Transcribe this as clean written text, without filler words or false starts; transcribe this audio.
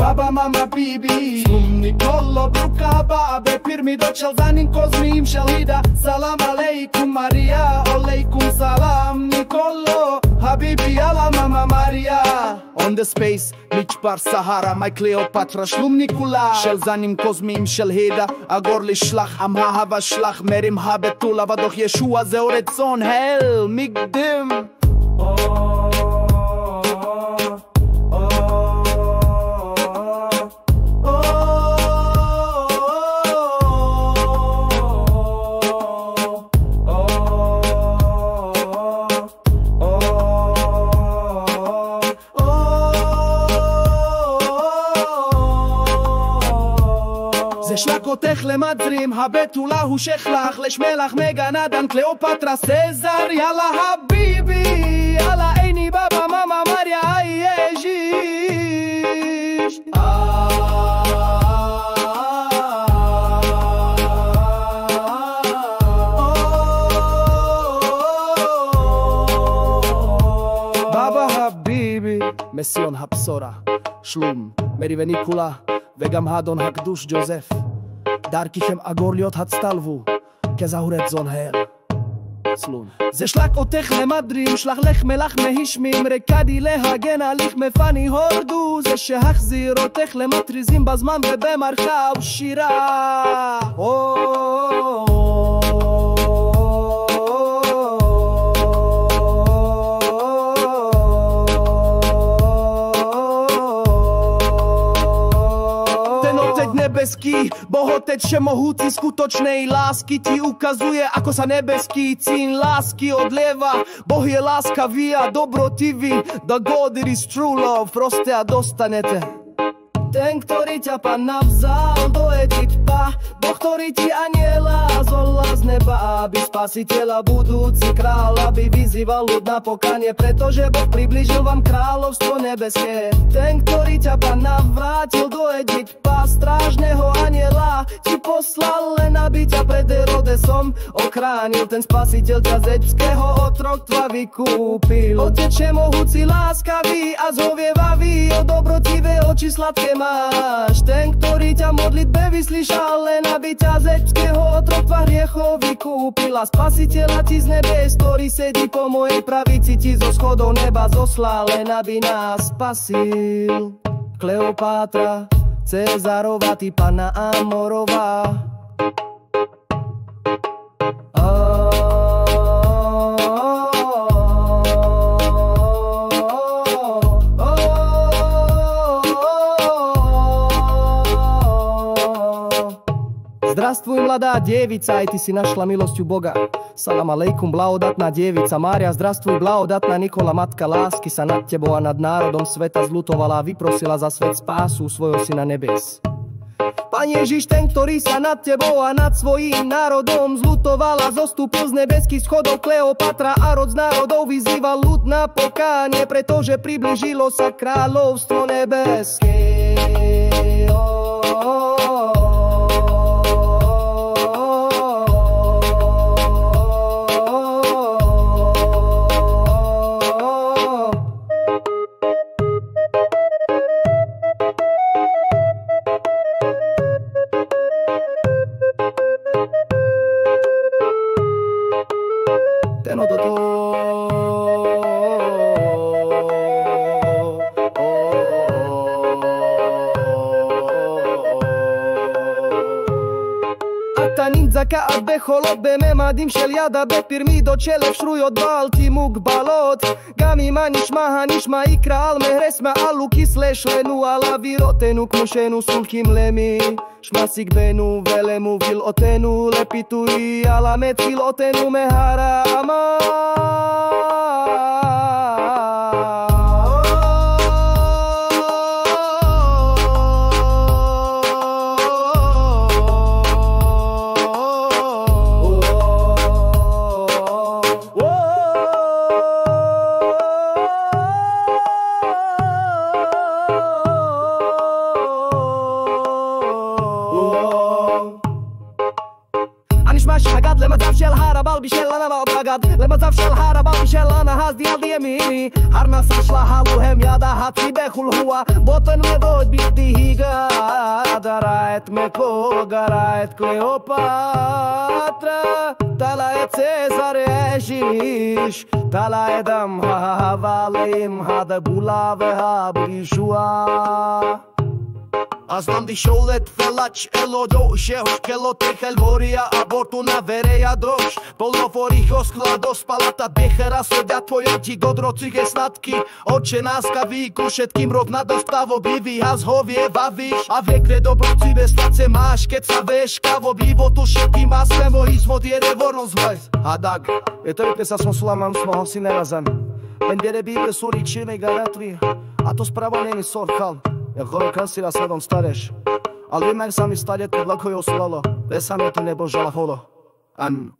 Baba, mama, bibi Slumni kollo bruka babe Pirmi dočel za nim kozmim šelida Salam aleikum Maria Aleikum salam Nikollo Habibi ala mama Maria On the space Nici par Sahara Mai Cleopatra Slumni kula Shel za nim kozmim šelida Agor li shlach Am hahava shlach Merim habetula Vadoch Yeshua zeu retzon Hel Migdim שלקותך למדרים, הבתולה הוא שכלך לשמלך מגנדן קליאופטרה סזר יאללה הביבי יאללה איני בבא ממה מריה אייג'יש בבא הביבי מסיון הבשורה שלום מרי וניקולה וגם האדון הקדוש ג'וזף דרככם אגור להיות הצטלבו כזהורת זון הר סלון זה שלק אותך למדרים שלח לך מלך מהשמים רקדי להגן הליך מפני הורדו זה שהחזיר אותך למטריזים בזמן ובמרחב שירה nebeský, bohotec všemohúci skutočnej lásky ti ukazuje, ako sa nebeský cín lásky odlieva. Boh je láskavý a dobrotivý. The God it is true love, proste a dostanete. Ten, ktorý ťa Pán navzal do Egypta, Boh, ktorý ti aniela zvolal z neba, aby spasiteľa budúci král, aby vyzýval ľud na pokanie, pretože Boh priblížil vám kráľovstvo nebeské. Ten, ktorý ťa Pán navrátil do Egypta, strážneho aniela ti poslal len, aby ťa pred Herodesom ochránil. Ten spasiteľ ťa z egyptského otroctva vykúpil. Otec všemohúci, láskavý a zhovievavý, o dobrotivé oči sladké máš. Ten, ktorý ťa modlitbe vyslyšal, len aby ťa z egyptského otroctva hriechov vykúpil. A spasiteľa ti z nebes, ktorý sedí po mojej pravici, ti zo schodov neba zoslal, len aby nás spasil. Kleopátra, Cezarova, ty Panna Amorová. Zdravstvuj, mladá dievica, aj ty si našla milosť u Boga. Salam aleikum, blahodatná dievica Mária, zdravstvuj, blahodatná Nikola, matka lásky, sa nad tebou a nad národom sveta zľutovala a vyprosila za svet spásu svojho syna nebes. Pán Ježiš, ten, ktorý sa nad tebou a nad svojím národom zľutoval a zostúpil z nebeských schodov, Kleopatra a rod z národov vyzýval ľud na pokánie, pretože priblížilo sa kráľovstvo nebeské. זכה בחולות בממדים של ידה בפירמידות של אפשרויות בעלתי מוגבלות גם אם הנשמע הנשמע יקרא על מהרס מעלו כסלש לנו על אווירותינו כמו שנו סולקים למי שמע סגבנו ולמוביל אותנו לפיתוי על המציל אותנו מהרעמה بیشلانه با داغد لما تفشل هارا بیشلانه هست دیال دیمینی هر نسل حالو هم یاده حتی بخل هوا بطن میبود بیدیگا درایت میکو گرایت کلیوپاترا تلایت سزار اجیش تلایدم havalیم هده بولاوه ها بیشوا Aslan di sholet felach elo došehoš kelo tehel vorija abortu na vereja doš Poloforihos klados palata behera sodia tvoja ti godrocige snatki Oče naskaví ku všetkým rovna dostavo biví a zhovie vavíš A viekre dobrocive stace máš keď sa veš kavo bivo tu všetkým a svemo izvod je revornosť vajs Hadag, je to repesa som sulamam smoho si nerazan Bendere bibe suri čine garatvi A to spravo není sorkal Jak hore kasira sadom stareš Ali imek sami starje tu vlako je oslalo Ve sami tu nebo žala holo An